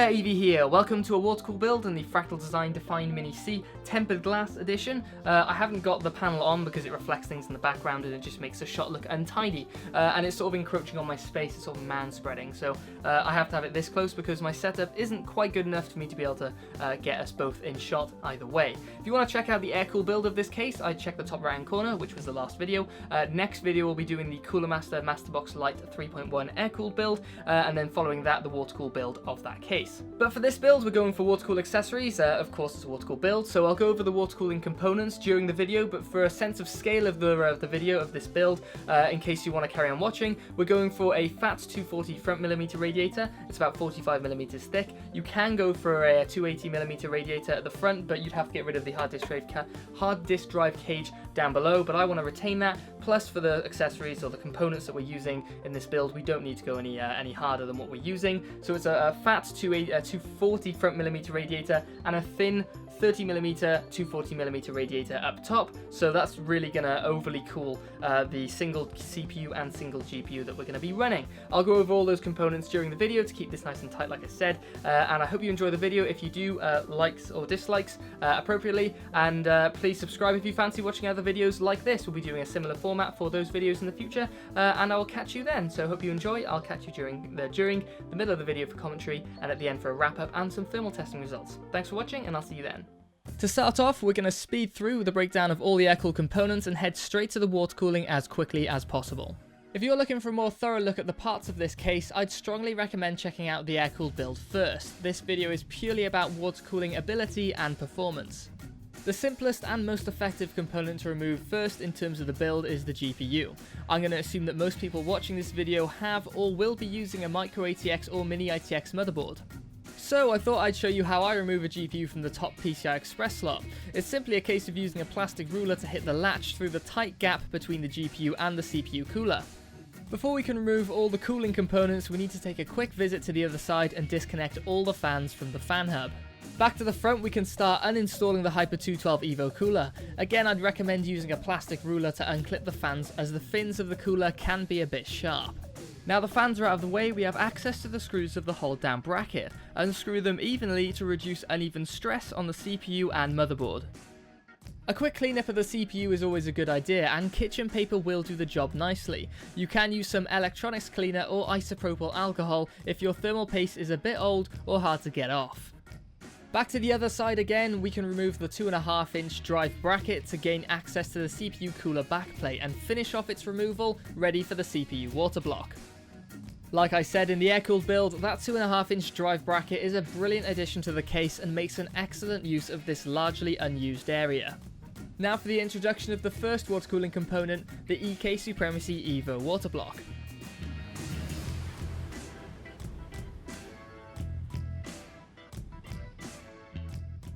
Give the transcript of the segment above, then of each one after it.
there, EV here. Welcome to a water-cooled build in the Fractal Design Defined Mini C Tempered Glass Edition. I haven't got the panel on because it reflects things in the background and it just makes the shot look untidy. And it's sort of encroaching on my space, it's sort of man-spreading. So I have to have it this close because my setup isn't quite good enough for me to be able to get us both in shot either way. If you want to check out the air-cooled build of this case, I'd check the top right-hand corner, which was the last video. Next video we'll be doing the Cooler Master Masterbox Lite 3.1 air-cooled build, and then following that the water-cooled build of that case. But for this build we're going for water-cooled accessories. Of course it's a water-cooled build, so I'll go over the water-cooling components during the video, but for a sense of scale of the video of this build, in case you want to carry on watching, we're going for a FAT 240 front millimeter radiator. It's about 45 millimeters thick. You can go for a 280 millimeter radiator at the front, but you'd have to get rid of the hard disk drive cage down below, but I want to retain that. Plus for the accessories or the components that we're using in this build, we don't need to go any harder than what we're using. So it's a fat 240 front millimeter radiator and a thin 30mm 240mm radiator up top, so that's really gonna overly cool the single CPU and single GPU that we're gonna be running. I'll go over all those components during the video to keep this nice and tight, like I said, and I hope you enjoy the video. If you do, likes or dislikes appropriately, and please subscribe if you fancy watching other videos like this. We'll be doing a similar format for those videos in the future, and I will catch you then. So hope you enjoy. I'll catch you during the middle of the video for commentary, and at the end for a wrap up and some thermal testing results. Thanks for watching, and I'll see you then. To start off, we're going to speed through the breakdown of all the air-cooled components and head straight to the water cooling as quickly as possible. If you're looking for a more thorough look at the parts of this case, I'd strongly recommend checking out the air-cooled build first. This video is purely about water cooling ability and performance. The simplest and most effective component to remove first in terms of the build is the GPU. I'm going to assume that most people watching this video have or will be using a micro ATX or mini ATX motherboard. So I thought I'd show you how I remove a GPU from the top PCI Express slot. It's simply a case of using a plastic ruler to hit the latch through the tight gap between the GPU and the CPU cooler. Before we can remove all the cooling components, we need to take a quick visit to the other side and disconnect all the fans from the fan hub. Back to the front, we can start uninstalling the Hyper 212 Evo cooler. Again, I'd recommend using a plastic ruler to unclip the fans, as the fins of the cooler can be a bit sharp. Now the fans are out of the way, we have access to the screws of the hold down bracket. Unscrew them evenly to reduce uneven stress on the CPU and motherboard. A quick cleanup of the CPU is always a good idea, and kitchen paper will do the job nicely. You can use some electronics cleaner or isopropyl alcohol if your thermal paste is a bit old or hard to get off. Back to the other side again, we can remove the 2.5-inch drive bracket to gain access to the CPU cooler backplate and finish off its removal, ready for the CPU water block. Like I said in the air-cooled build, that 2.5-inch drive bracket is a brilliant addition to the case and makes an excellent use of this largely unused area. Now for the introduction of the first water cooling component, the EK Supremacy Evo water block.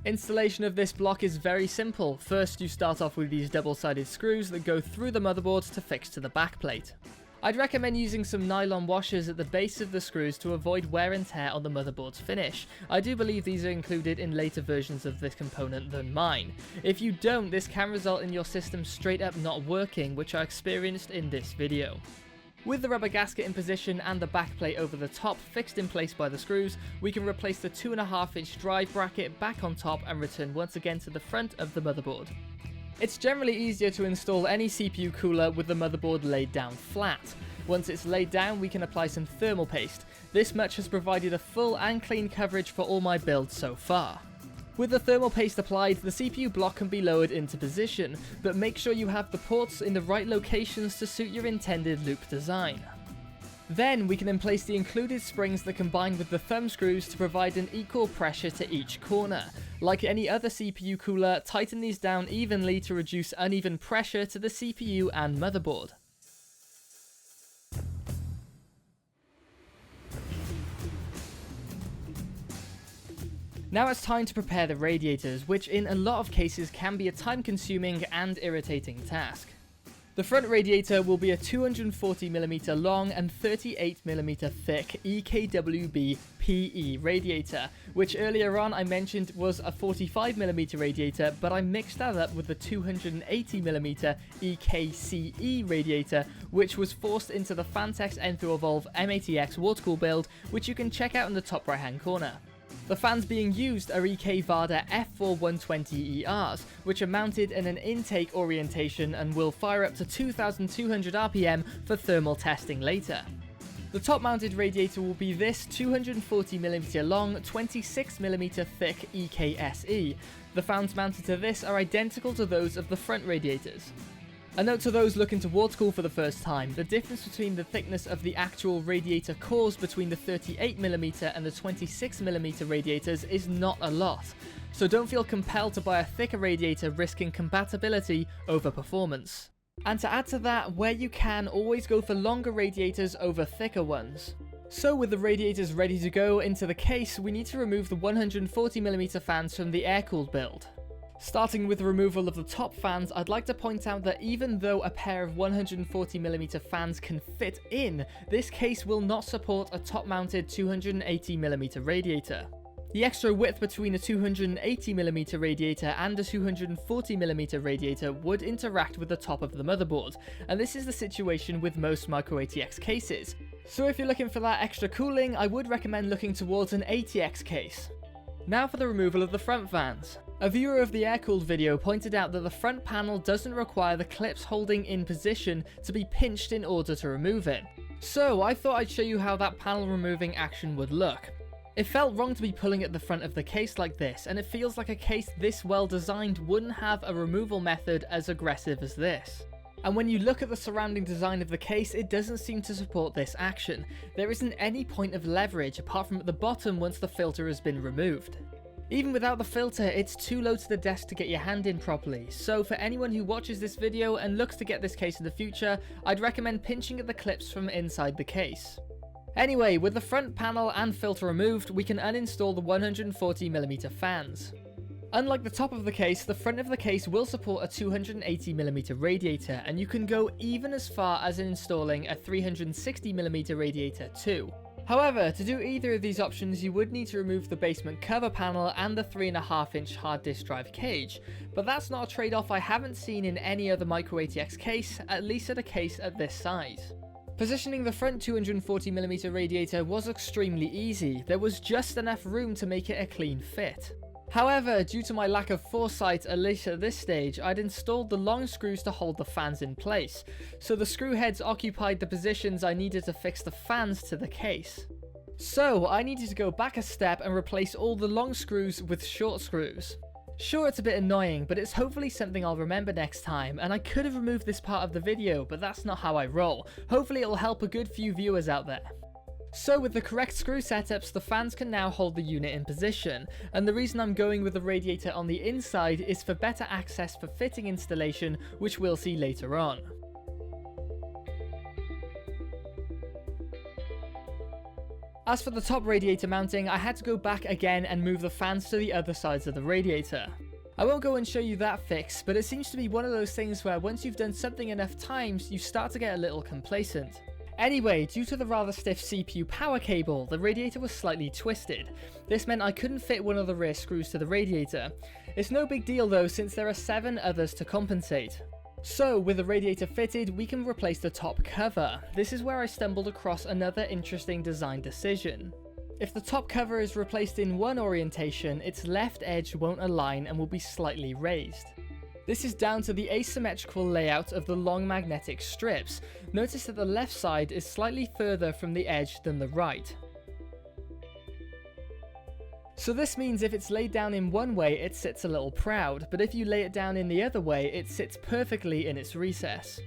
Installation of this block is very simple. First you start off with these double-sided screws that go through the motherboard to fix to the backplate. I'd recommend using some nylon washers at the base of the screws to avoid wear and tear on the motherboard's finish. I do believe these are included in later versions of this component than mine. If you don't, this can result in your system straight up not working, which I experienced in this video. With the rubber gasket in position and the backplate over the top fixed in place by the screws, we can replace the 2.5-inch drive bracket back on top and return once again to the front of the motherboard. It's generally easier to install any CPU cooler with the motherboard laid down flat. Once it's laid down, we can apply some thermal paste. This much has provided a full and clean coverage for all my builds so far. With the thermal paste applied, the CPU block can be lowered into position, but make sure you have the ports in the right locations to suit your intended loop design. Then we can place the included springs that combine with the thumb screws to provide an equal pressure to each corner. Like any other CPU cooler, tighten these down evenly to reduce uneven pressure to the CPU and motherboard. Now it's time to prepare the radiators, which in a lot of cases can be a time-consuming and irritating task. The front radiator will be a 240mm long and 38mm thick EKWB PE radiator, which earlier on I mentioned was a 45mm radiator, but I mixed that up with the 280mm EKCE radiator, which was forced into the Fantex Enthro Evolve mATX water-cooled build, which you can check out in the top right hand corner. The fans being used are EK Vardar F4120ERs, which are mounted in an intake orientation and will fire up to 2200 RPM for thermal testing later. The top mounted radiator will be this 240mm long, 26mm thick EK-SE. The fans mounted to this are identical to those of the front radiators. A note to those looking to water cool for the first time, the difference between the thickness of the actual radiator cores between the 38mm and the 26mm radiators is not a lot, so don't feel compelled to buy a thicker radiator risking compatibility over performance. And to add to that, where you can, always go for longer radiators over thicker ones. So with the radiators ready to go into the case, we need to remove the 140mm fans from the air-cooled build. Starting with the removal of the top fans, I'd like to point out that even though a pair of 140mm fans can fit in, this case will not support a top-mounted 280mm radiator. The extra width between a 280mm radiator and a 240mm radiator would interact with the top of the motherboard, and this is the situation with most micro ATX cases. So if you're looking for that extra cooling, I would recommend looking towards an ATX case. Now for the removal of the front fans. A viewer of the air-cooled video pointed out that the front panel doesn't require the clips holding in position to be pinched in order to remove it. So I thought I'd show you how that panel removing action would look. It felt wrong to be pulling at the front of the case like this, and it feels like a case this well designed wouldn't have a removal method as aggressive as this. And when you look at the surrounding design of the case, it doesn't seem to support this action. There isn't any point of leverage apart from at the bottom once the filter has been removed. Even without the filter, it's too low to the desk to get your hand in properly, so for anyone who watches this video and looks to get this case in the future, I'd recommend pinching at the clips from inside the case. Anyway, with the front panel and filter removed, we can uninstall the 140mm fans. Unlike the top of the case, the front of the case will support a 280mm radiator, and you can go even as far as installing a 360mm radiator too. However, to do either of these options, you would need to remove the basement cover panel and the 3.5-inch hard disk drive cage, but that's not a trade-off I haven't seen in any other micro ATX case, at least at a case at this size. Positioning the front 240mm radiator was extremely easy, there was just enough room to make it a clean fit. However, due to my lack of foresight at least at this stage, I'd installed the long screws to hold the fans in place, so the screw heads occupied the positions I needed to fix the fans to the case. So I needed to go back a step and replace all the long screws with short screws. Sure, it's a bit annoying, but it's hopefully something I'll remember next time, and I could have removed this part of the video, but that's not how I roll. Hopefully it'll help a good few viewers out there. So with the correct screw setups, the fans can now hold the unit in position, and the reason I'm going with the radiator on the inside is for better access for fitting installation, which we'll see later on. As for the top radiator mounting, I had to go back again and move the fans to the other sides of the radiator. I won't go and show you that fix, but it seems to be one of those things where once you've done something enough times, you start to get a little complacent. Anyway, due to the rather stiff CPU power cable, the radiator was slightly twisted. This meant I couldn't fit one of the rear screws to the radiator. It's no big deal though, since there are 7 others to compensate. So, with the radiator fitted, we can replace the top cover. This is where I stumbled across another interesting design decision. If the top cover is replaced in one orientation, its left edge won't align and will be slightly raised. This is down to the asymmetrical layout of the long magnetic strips. Notice that the left side is slightly further from the edge than the right. So this means if it's laid down in one way, it sits a little proud, but if you lay it down in the other way, it sits perfectly in its recess.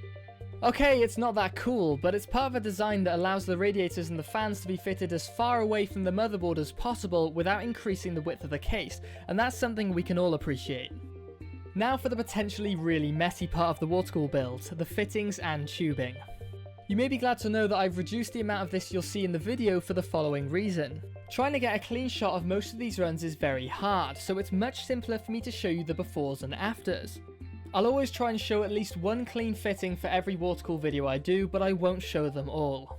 Okay, it's not that cool, but it's part of a design that allows the radiators and the fans to be fitted as far away from the motherboard as possible without increasing the width of the case, and that's something we can all appreciate. Now for the potentially really messy part of the water cool build, the fittings and tubing. You may be glad to know that I've reduced the amount of this you'll see in the video for the following reason. Trying to get a clean shot of most of these runs is very hard, so it's much simpler for me to show you the befores and afters. I'll always try and show at least one clean fitting for every water cool video I do, but I won't show them all.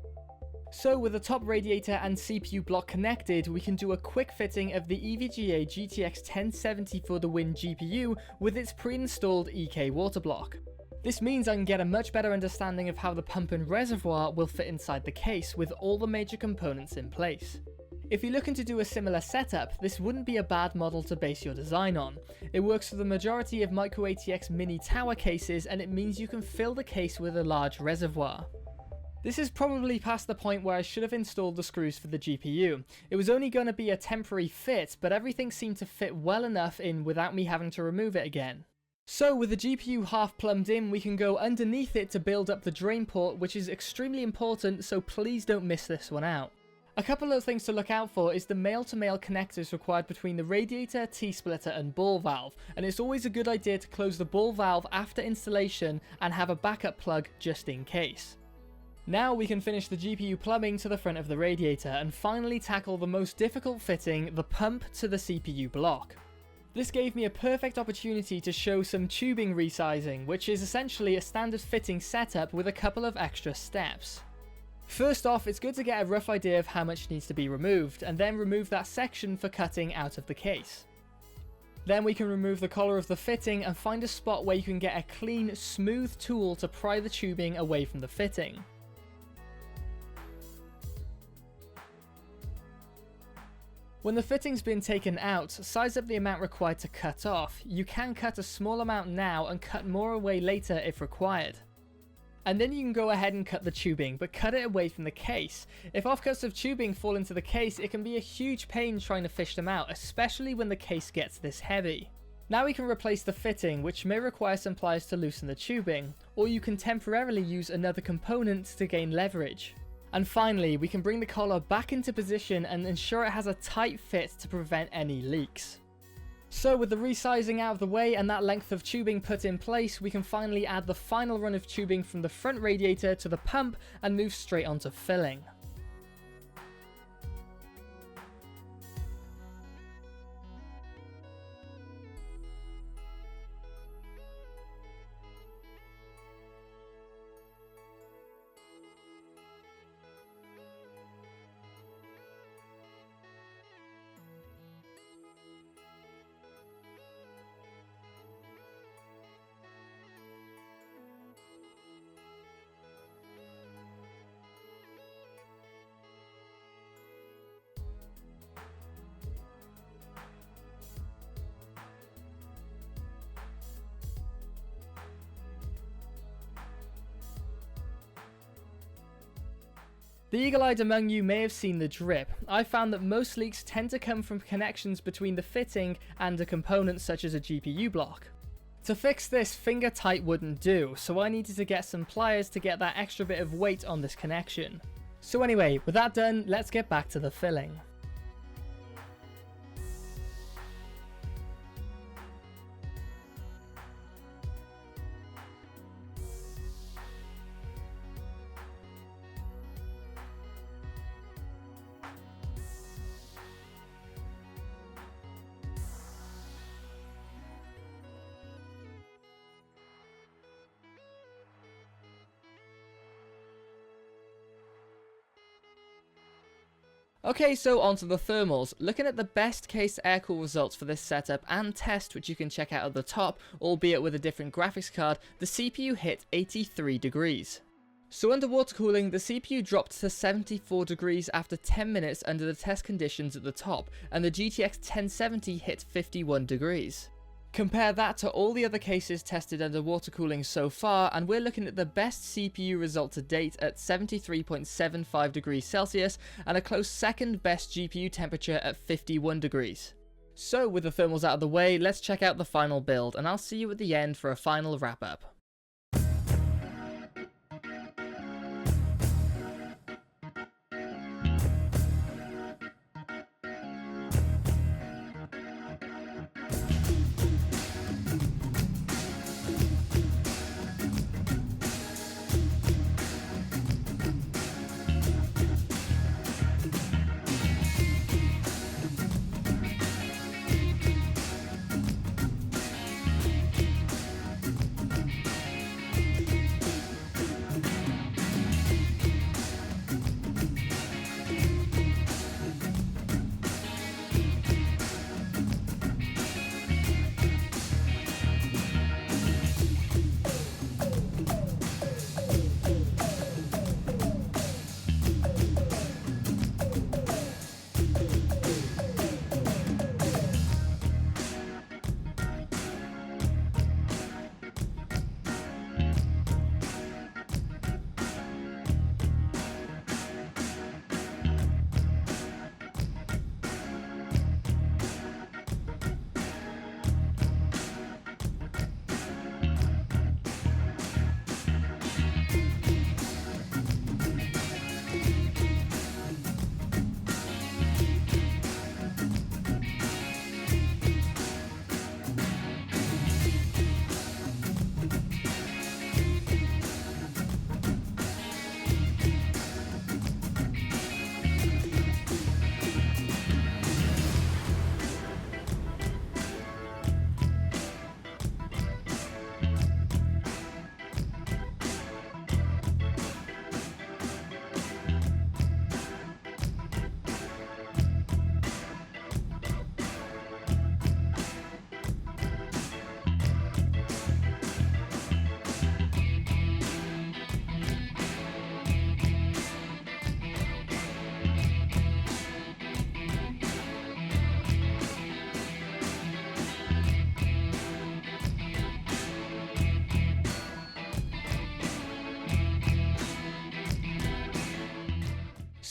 So with the top radiator and CPU block connected, we can do a quick fitting of the EVGA GTX 1070 for the Win GPU with its pre-installed EK water block. This means I can get a much better understanding of how the pump and reservoir will fit inside the case with all the major components in place. If you're looking to do a similar setup, this wouldn't be a bad model to base your design on. It works for the majority of micro ATX mini tower cases, and it means you can fill the case with a large reservoir. This is probably past the point where I should have installed the screws for the GPU. It was only going to be a temporary fit, but everything seemed to fit well enough in without me having to remove it again. So with the GPU half plumbed in, we can go underneath it to build up the drain port, which is extremely important, so please don't miss this one out. A couple of things to look out for is the male-to-male connectors required between the radiator, T-splitter and ball valve, and it's always a good idea to close the ball valve after installation and have a backup plug just in case. Now we can finish the GPU plumbing to the front of the radiator and finally tackle the most difficult fitting, the pump to the CPU block. This gave me a perfect opportunity to show some tubing resizing, which is essentially a standard fitting setup with a couple of extra steps. First off, it's good to get a rough idea of how much needs to be removed, and then remove that section for cutting out of the case. Then we can remove the collar of the fitting and find a spot where you can get a clean, smooth tool to pry the tubing away from the fitting. When the fitting's been taken out, size up the amount required to cut off. You can cut a small amount now and cut more away later if required. And then you can go ahead and cut the tubing, but cut it away from the case. If offcuts of tubing fall into the case, it can be a huge pain trying to fish them out, especially when the case gets this heavy. Now we can replace the fitting, which may require some pliers to loosen the tubing, or you can temporarily use another component to gain leverage. And finally, we can bring the collar back into position and ensure it has a tight fit to prevent any leaks. So with the resizing out of the way and that length of tubing put in place, we can finally add the final run of tubing from the front radiator to the pump and move straight onto filling. The eagle-eyed among you may have seen the drip. I found that most leaks tend to come from connections between the fitting and a component such as a GPU block. To fix this, finger tight wouldn't do, so I needed to get some pliers to get that extra bit of weight on this connection. So anyway, with that done, let's get back to the filling. Okay, so onto the thermals. Looking at the best case air-cool results for this setup and test, which you can check out at the top, albeit with a different graphics card, the CPU hit 83 degrees. So under water cooling, the CPU dropped to 74 degrees after 10 minutes under the test conditions at the top, and the GTX 1070 hit 51 degrees. Compare that to all the other cases tested under water cooling so far, and we're looking at the best CPU result to date at 73.75 degrees Celsius, and a close second best GPU temperature at 51 degrees. So with the thermals out of the way, let's check out the final build, and I'll see you at the end for a final wrap up.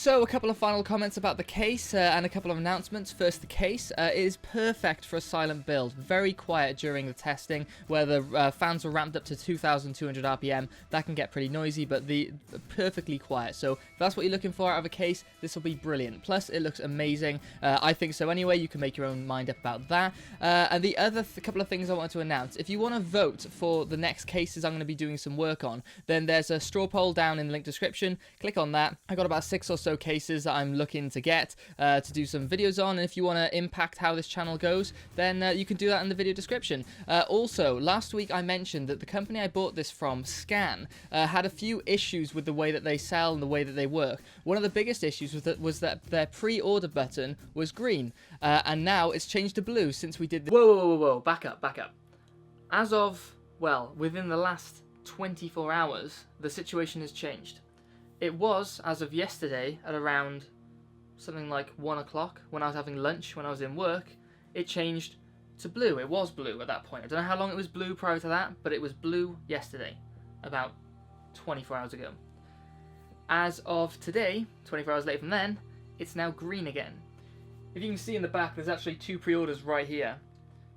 So, a couple of final comments about the case and a couple of announcements. First, the case is perfect for a silent build. Very quiet during the testing, where the fans were ramped up to 2,200 RPM. That can get pretty noisy, but perfectly quiet. So, if that's what you're looking for out of a case, this will be brilliant. Plus, it looks amazing. I think so anyway. You can make your own mind up about that. And the other couple of things I wanted to announce. If you want to vote for the next cases I'm going to be doing some work on, then there's a straw poll down in the link description. Click on that. I got about 6 or so cases that I'm looking to get to do some videos on, and if you want to impact how this channel goes, then you can do that in the video description. Also, last week I mentioned that the company I bought this from, Scan, had a few issues with the way that they sell and the way that they work. One of the biggest issues was that their pre-order button was green, and now it's changed to blue since we did the— Whoa, back up. As of, well, within the last 24 hours, the situation has changed. It was, as of yesterday, at around something like 1 o'clock, when I was having lunch, when I was in work, it changed to blue. It was blue at that point. I don't know how long it was blue prior to that, but it was blue yesterday, about 24 hours ago. As of today, 24 hours later from then, it's now green again. If you can see in the back, there's actually 2 pre-orders right here.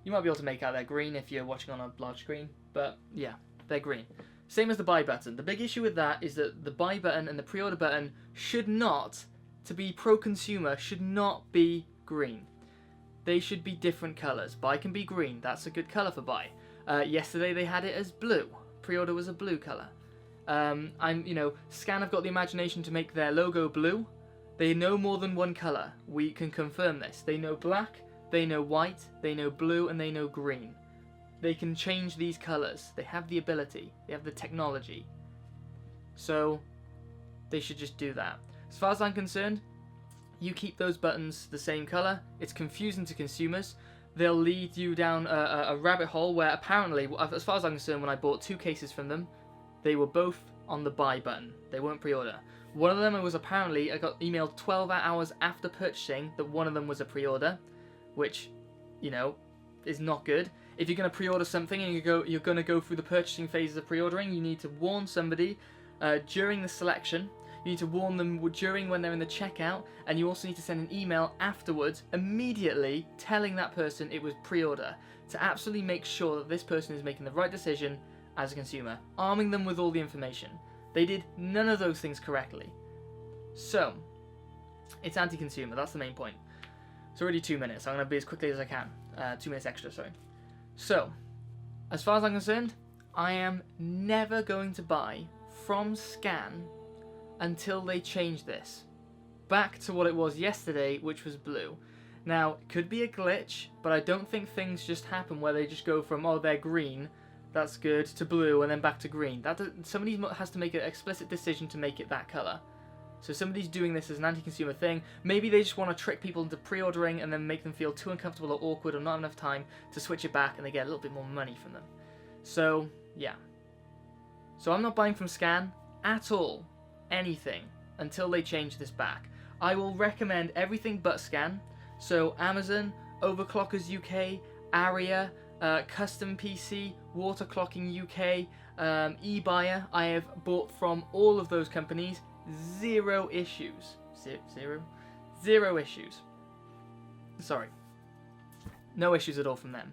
You might be able to make out they're green if you're watching on a large screen, but yeah, they're green. Same as the buy button. The big issue with that is that the buy button and the pre-order button should not, to be pro-consumer, should not be green. They should be different colours. Buy can be green. That's a good colour for buy. Yesterday they had it as blue. Pre-order was a blue colour. Scan have got the imagination to make their logo blue. They know more than one colour. We can confirm this. They know black, they know white, they know blue, and they know green. They can change these colours. They have the ability. They have the technology. So, they should just do that. As far as I'm concerned, you keep those buttons the same colour. It's confusing to consumers. They'll lead you down a rabbit hole where apparently, as far as I'm concerned, when I bought 2 cases from them, they were both on the buy button. They weren't pre-order. One of them was apparently, I got emailed 12 hours after purchasing that one of them was a pre-order, which, is not good. If you're going to pre-order something and you're going to go through the purchasing phases of pre-ordering, you need to warn somebody during the selection. You need to warn them during when they're in the checkout, and you also need to send an email afterwards, immediately telling that person it was pre-order, to absolutely make sure that this person is making the right decision as a consumer, arming them with all the information. They did none of those things correctly. So, it's anti-consumer, that's the main point. It's already 2 minutes, I'm going to be as quickly as I can. 2 minutes extra, sorry. So, as far as I'm concerned, I am never going to buy from Scan until they change this back to what it was yesterday, which was blue. Now, it could be a glitch, but I don't think things just happen where they just go from, oh, they're green, that's good, to blue, and then back to green. Somebody has to make an explicit decision to make it that colour. So somebody's doing this as an anti-consumer thing. Maybe they just want to trick people into pre-ordering and then make them feel too uncomfortable or awkward or not enough time to switch it back, and they get a little bit more money from them. So, yeah. So I'm not buying from Scan at all, anything, until they change this back. I will recommend everything but Scan. So Amazon, Overclockers UK, Aria, Custom PC, Waterclocking UK, eBuyer. I have bought from all of those companies. 0 issues. Zero issues. Sorry. No issues at all from them.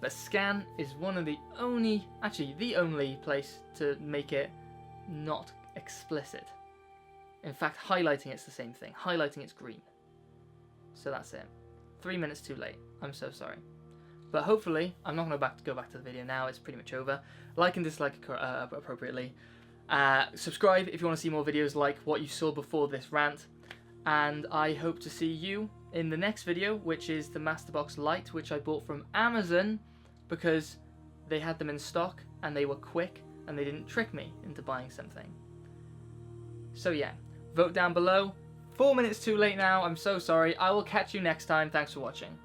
But Scan is one of the only place to make it not explicit. In fact, highlighting it's the same thing. Highlighting it's green. So that's it. 3 minutes too late. I'm so sorry. But hopefully, I'm not going to go back to the video now. It's pretty much over. Like and dislike appropriately. Subscribe if you want to see more videos like what you saw before this rant. And I hope to see you in the next video, which is the Masterbox Lite, which I bought from Amazon because they had them in stock and they were quick and they didn't trick me into buying something. So yeah, vote down below. 4 minutes too late now, I'm so sorry. I will catch you next time. Thanks for watching.